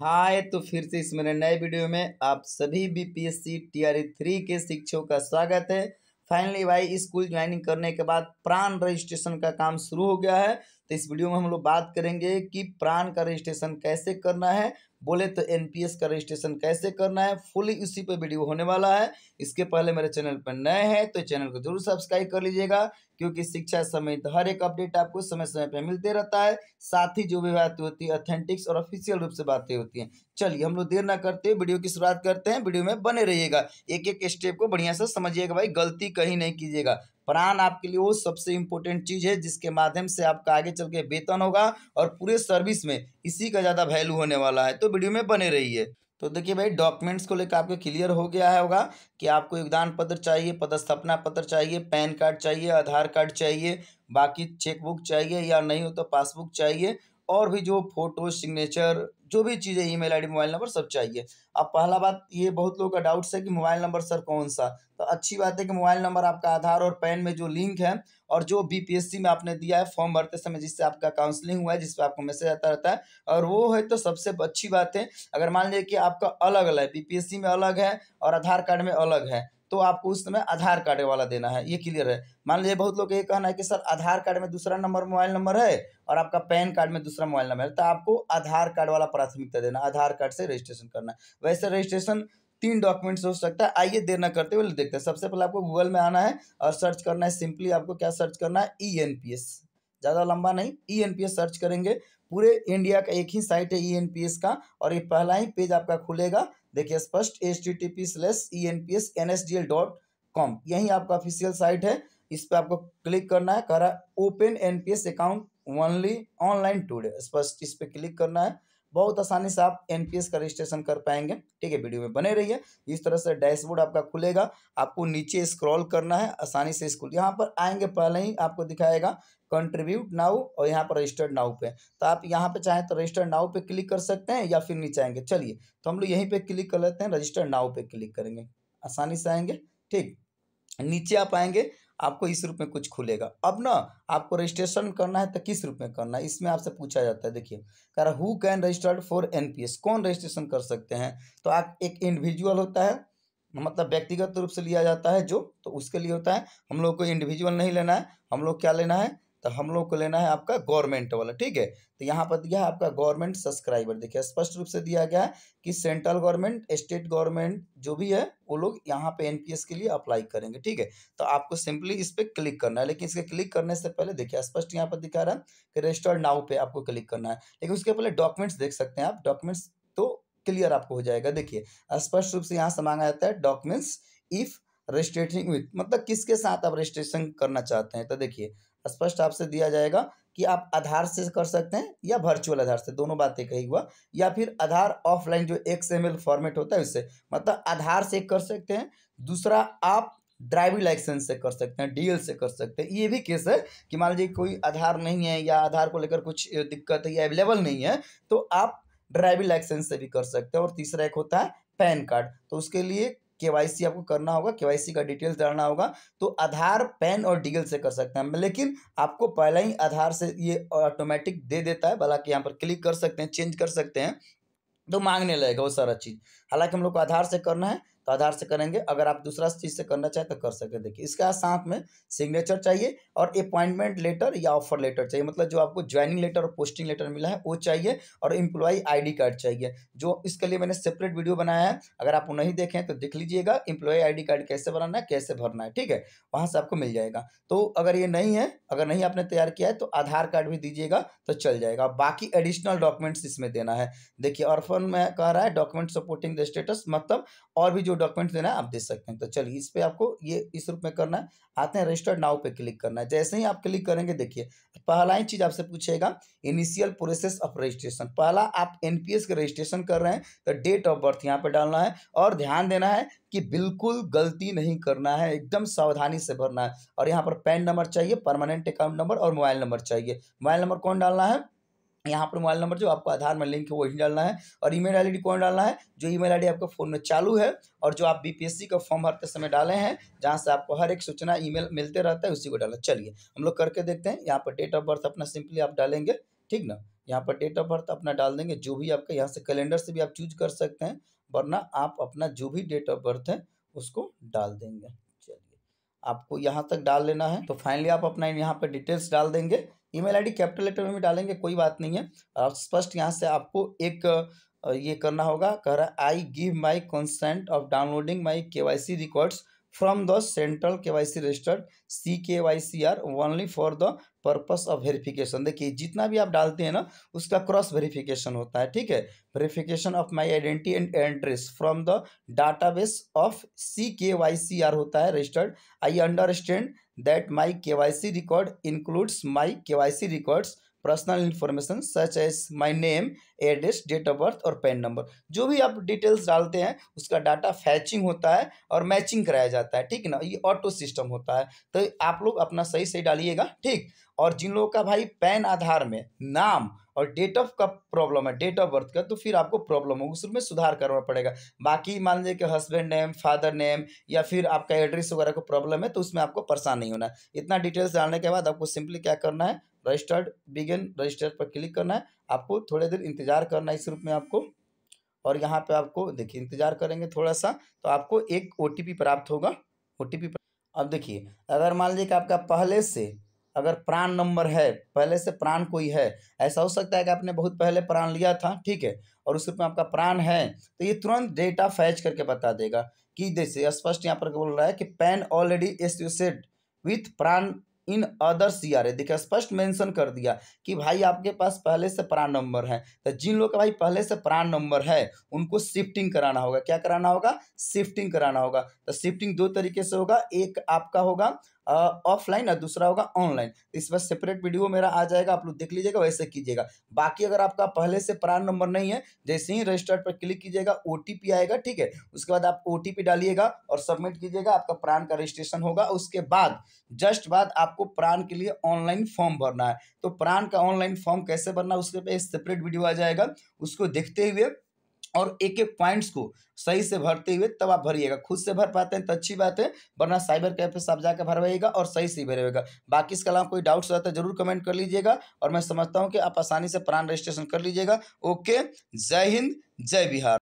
हाय, तो फिर से इस मेरे नए वीडियो में आप सभी बीपीएससी टीआरई 3 के शिक्षकों का स्वागत है। फाइनली भाई स्कूल ज्वाइनिंग करने के बाद प्राण रजिस्ट्रेशन का काम शुरू हो गया है। तो इस वीडियो में हम लोग बात करेंगे कि प्राण का रजिस्ट्रेशन कैसे करना है, बोले तो एनपीएस का रजिस्ट्रेशन कैसे करना है। फुली उसी पर वीडियो होने वाला है। इसके पहले मेरे चैनल पर नए हैं तो चैनल को जरूर सब्सक्राइब कर लीजिएगा, क्योंकि शिक्षा समेत हर एक अपडेट आपको समय समय पर मिलते रहता है। साथ ही जो भी बातें होती है ऑथेंटिक्स और ऑफिशियल रूप से बातें होती हैं। चलिए हम लोग देर ना करते हुए वीडियो की शुरुआत करते हैं। वीडियो में बने रहिएगा, एक एक स्टेप को बढ़िया से समझिएगा भाई, गलती कहीं नहीं कीजिएगा। प्राण आपके लिए वो सबसे इंपॉर्टेंट चीज है जिसके माध्यम से आपका आगे चल के वेतन होगा और पूरे सर्विस में इसी का ज्यादा वैल्यू होने वाला है। तो वीडियो में बने रहिए। तो देखिए भाई, डॉक्यूमेंट्स को लेकर आपको क्लियर हो गया होगा कि आपको योगदान पत्र चाहिए, पदस्थापना पत्र चाहिए, पैन कार्ड चाहिए, आधार कार्ड चाहिए, बाकी चेकबुक चाहिए या नहीं हो तो पासबुक चाहिए, और भी जो फोटो सिग्नेचर जो भी चीज़ें, ईमेल आईडी, मोबाइल नंबर सब चाहिए। अब पहला बात, ये बहुत लोगों का डाउट्स है कि मोबाइल नंबर सर कौन सा। तो अच्छी बात है कि मोबाइल नंबर आपका आधार और पैन में जो लिंक है और जो बीपीएससी में आपने दिया है फॉर्म भरते समय, जिससे आपका काउंसलिंग हुआ है, जिस पर आपको मैसेज आता रहता है, और वो है तो सबसे अच्छी बात है। अगर मान लीजिए कि आपका अलग अलग है, बीपीएससी में अलग है और आधार कार्ड में अलग है, तो आपको उस समय आधार कार्ड वाला देना है, ये क्लियर है। मान लीजिए बहुत लोग ये कहना है कि सर आधार कार्ड में दूसरा नंबर मोबाइल नंबर है और आपका पैन कार्ड में दूसरा मोबाइल नंबर है, तो आपको आधार कार्ड वाला प्राथमिकता देना, आधार कार्ड से रजिस्ट्रेशन करना है। वैसे रजिस्ट्रेशन 3 डॉक्यूमेंट्स हो सकता है। आइए देर न करते हुए देखते हैं। सबसे पहले आपको गूगल में आना है और सर्च करना है, सिंपली आपको क्या सर्च करना है, ईएनपीएस। ज़्यादा लंबा नहीं, ईएनपीएस सर्च करेंगे। पूरे इंडिया का एक ही साइट है ईएनपीएस का, और ये पहला ही पेज आपका खुलेगा। देखिए स्पष्ट, http://enpsnsdl.com, यही आपका ऑफिशियल साइट है। इस पर आपको क्लिक करना है, कह रहा है open NPS account only online today, स्पष्ट इस पर क्लिक करना है। बहुत आसानी से आप एनपीएस का रजिस्ट्रेशन कर पाएंगे। ठीक है, वीडियो में बने रहिए। इस तरह से डैशबोर्ड आपका खुलेगा, आपको नीचे स्क्रॉल करना है आसानी से। स्कूल यहाँ पर आएंगे, पहले ही आपको दिखाएगा कंट्रीब्यूट नाउ और यहाँ पर रजिस्टर्ड नाउ पे। तो आप यहाँ पे चाहें तो रजिस्टर्ड नाउ पे क्लिक कर सकते हैं या फिर नीचे आएंगे। चलिए तो हम लोग यहीं पे क्लिक कर लेते हैं, रजिस्टर्ड नाउ पे क्लिक करेंगे, आसानी से आएंगे। ठीक, नीचे आप आएंगे, आपको इस रूप में कुछ खुलेगा। अब ना आपको रजिस्ट्रेशन करना है तो किस रूप में करना है, इसमें आपसे पूछा जाता है। देखिए कह रहा who can registered for NPS, कौन रजिस्ट्रेशन कर सकते हैं। तो आप, एक इंडिविजुअल होता है, मतलब व्यक्तिगत रूप से लिया जाता है जो, तो उसके लिए होता है। हम लोग को इंडिविजुअल नहीं लेना है, हम लोग क्या लेना है, तो हम लोग को लेना है आपका गवर्नमेंट वाला। ठीक है, तो यहाँ पर दिया है आपका गवर्नमेंट सब्सक्राइबर। देखिए स्पष्ट रूप से दिया गया है कि सेंट्रल गवर्नमेंट, स्टेट गवर्नमेंट जो भी है वो लोग यहाँ पे एनपीएस के लिए अप्लाई करेंगे। ठीक है, तो आपको सिंपली इस पर क्लिक करना है। लेकिन इसके क्लिक करने से पहले देखिए स्पष्ट यहाँ पर दिखा रहा है कि रजिस्टर्ड नाउ पे आपको क्लिक करना है। लेकिन उसके पहले डॉक्यूमेंट्स देख सकते हैं आप, डॉक्यूमेंट्स तो क्लियर आपको हो जाएगा। देखिए स्पष्ट रूप से यहाँ से मांगा जाता है डॉक्यूमेंट्स इफ रजिस्ट्रेटिंग विथ, मतलब किसके साथ आप रजिस्ट्रेशन करना चाहते हैं। तो देखिए स्पष्ट आपसे दिया जाएगा कि आप आधार से कर सकते हैं या वर्चुअल आधार से, दोनों बातें कही हुआ, या फिर आधार ऑफलाइन जो XML फॉर्मेट होता है उससे, मतलब आधार से कर सकते हैं। दूसरा आप ड्राइविंग लाइसेंस से कर सकते हैं, डीएल से कर सकते हैं। ये भी केस है कि मान लीजिए कोई आधार नहीं है या आधार को लेकर कुछ दिक्कत है या अवेलेबल नहीं है, तो आप ड्राइविंग लाइसेंस से भी कर सकते हैं। और तीसरा एक होता है पैन कार्ड, तो उसके लिए केवाईसी आपको करना होगा, केवाईसी का डिटेल्स डालना होगा। तो आधार, पैन और डीएल से कर सकते हैं, लेकिन आपको पहले ही आधार से ये ऑटोमेटिक दे देता है। हालांकि यहाँ पर क्लिक कर सकते हैं, चेंज कर सकते हैं, तो मांगने लगेगा वो सारा चीज़। हालांकि हम लोग को आधार से करना है तो आधार से करेंगे, अगर आप दूसरा चीज़ से करना चाहें तो कर सकते हैं। देखिए इसके साथ में सिग्नेचर चाहिए और अपॉइंटमेंट लेटर या ऑफर लेटर चाहिए, मतलब जो आपको ज्वाइनिंग लेटर और पोस्टिंग लेटर मिला है वो चाहिए, और एम्प्लॉय आईडी कार्ड चाहिए। जो इसके लिए मैंने सेपरेट वीडियो बनाया है, अगर आप वो नहीं देखें तो देख लीजिएगा, एम्प्लॉय आईडी कार्ड कैसे बनाना है, कैसे भरना है। ठीक है, वहाँ से आपको मिल जाएगा। तो अगर ये नहीं है, अगर नहीं आपने तैयार किया है, तो आधार कार्ड भी दीजिएगा तो चल जाएगा। बाकी एडिशनल डॉक्यूमेंट्स इसमें देना है। देखिए ऑर्फन में कह रहा है डॉक्यूमेंट सपोर्टिंग द स्टेटस, मतलब और भी जो डॉक्यूमेंट देना है आप दे सकते हैं। तो चलिए इस पे आपको ये इस रूप में करना है। आते हैं रजिस्टर्ड नाउ पे क्लिक करना है। जैसे ही आप क्लिक करेंगे, देखिए पहला ही चीज आपसे पूछेगा इनिशियल प्रोसेस ऑफ रजिस्ट्रेशन। पहला आप एनपीएस का रजिस्ट्रेशन कर रहे हैं तो डेट ऑफ बर्थ यहाँ पे डालना है, और ध्यान देना है कि बिल्कुल गलती नहीं करना है, एकदम सावधानी से भरना है। और यहाँ पर पैन नंबर चाहिए, परमानेंट अकाउंट नंबर और मोबाइल नंबर चाहिए। मोबाइल नंबर कौन डालना है, यहाँ पर मोबाइल नंबर जो आपको आधार में लिंक है वही डालना है। और ईमेल आईडी कौन डालना है, जो ईमेल आईडी आपका फ़ोन में चालू है और जो आप बीपीएससी का फॉर्म भरते समय डाले हैं, जहाँ से आपको हर एक सूचना ईमेल मिलते रहता है, उसी को डाला। चलिए हम लोग करके देखते हैं। यहाँ पर डेट ऑफ बर्थ अपना सिंपली आप डालेंगे, ठीक ना। यहाँ पर डेट ऑफ बर्थ अपना डाल देंगे, जो भी आपका, यहाँ से कैलेंडर से भी आप चूज कर सकते हैं, वरना आप अपना जो भी डेट ऑफ बर्थ है उसको डाल देंगे। चलिए, आपको यहाँ तक डाल लेना है। तो फाइनली आप अपना यहाँ पर डिटेल्स डाल देंगे। ईमेल आईडी कैपिटल लेटर में भी डालेंगे, कोई बात नहीं है। और स्पष्ट यहाँ से आपको एक ये करना होगा, कह रहा है I give my consent of downloading my KYC records from the central KYC registered CKYCR only for the purpose of verification. देखिए, जितना भी आप डालते हैं ना, उसका क्रॉस वेरिफिकेशन होता है, ठीक है। Verification of my identity and address from the database of CKYCR होता है registered. I understand that my KYC record includes my KYC records personal information such as my name, address, date of birth और PAN number. जो भी आप details डालते हैं उसका data फैचिंग होता है और मैचिंग कराया जाता है, ठीक है ना। ये ऑटो सिस्टम होता है, तो आप लोग अपना सही सही डालिएगा, ठीक। और जिन लोगों का भाई पैन आधार में नाम और डेट ऑफ का प्रॉब्लम है, डेट ऑफ बर्थ का, तो फिर आपको प्रॉब्लम होगा, उसमें सुधार करना पड़ेगा। बाकी मान लीजिए कि हस्बैंड नेम, फादर नेम या फिर आपका एड्रेस वगैरह को प्रॉब्लम है, तो उसमें आपको परेशान नहीं होना है। इतना डिटेल्स डालने के बाद आपको सिंपली क्या करना है, रजिस्टर्ड बिगिन रजिस्टर पर क्लिक करना है। आपको थोड़ी देर इंतजार करना है इस रूप में आपको। और यहाँ पे आपको देखिए, इंतजार करेंगे थोड़ा सा तो आपको एक OTP प्राप्त होगा। OTP अब देखिए, अगर मान लीजिए कि आपका पहले से अगर प्राण नंबर है, पहले से प्राण कोई है, ऐसा हो सकता है कि आपने बहुत पहले प्राण लिया था, ठीक है, और उस में आपका प्राण है, तो ये तुरंत डेटा फैच करके बता देगा कि जैसे स्पष्ट यहाँ पर बोल रहा है कि पैन ऑलरेडी एसोसिएटेड विथ प्राण इन अदर CRA। देखिए, स्पष्ट मेंशन कर दिया कि भाई आपके पास पहले से प्राण नंबर है। तो जिन लोग का भाई पहले से प्राण नंबर है उनको शिफ्टिंग कराना होगा। क्या कराना होगा? शिफ्टिंग कराना होगा। तो शिफ्टिंग दो तरीके से होगा, एक आपका होगा ऑफलाइन और दूसरा होगा ऑनलाइन। इस पर सेपरेट वीडियो मेरा आ जाएगा, आप लोग देख लीजिएगा, वैसे कीजिएगा। बाकी अगर आपका पहले से प्राण नंबर नहीं है, जैसे ही रजिस्टर्ड पर क्लिक कीजिएगा OTP आएगा, ठीक है, उसके बाद आप OTP डालिएगा और सबमिट कीजिएगा, आपका प्राण का रजिस्ट्रेशन होगा। उसके बाद जस्ट बाद आपको प्राण के लिए ऑनलाइन फॉर्म भरना है। तो प्राण का ऑनलाइन फॉर्म कैसे भरना, उसके पे सेपरेट वीडियो आ जाएगा, उसको देखते हुए और एक एक पॉइंट्स को सही से भरते हुए तब आप भरिएगा। खुद से भर पाते हैं तो अच्छी बात है, वरना साइबर कैफे से आप जाकर भरवाइएगा और सही से भरिएगा। बाकी इसके अलावा कोई डाउट्स रहता है जरूर कमेंट कर लीजिएगा, और मैं समझता हूँ कि आप आसानी से प्राण रजिस्ट्रेशन कर लीजिएगा। ओके, जय हिंद, जय बिहार।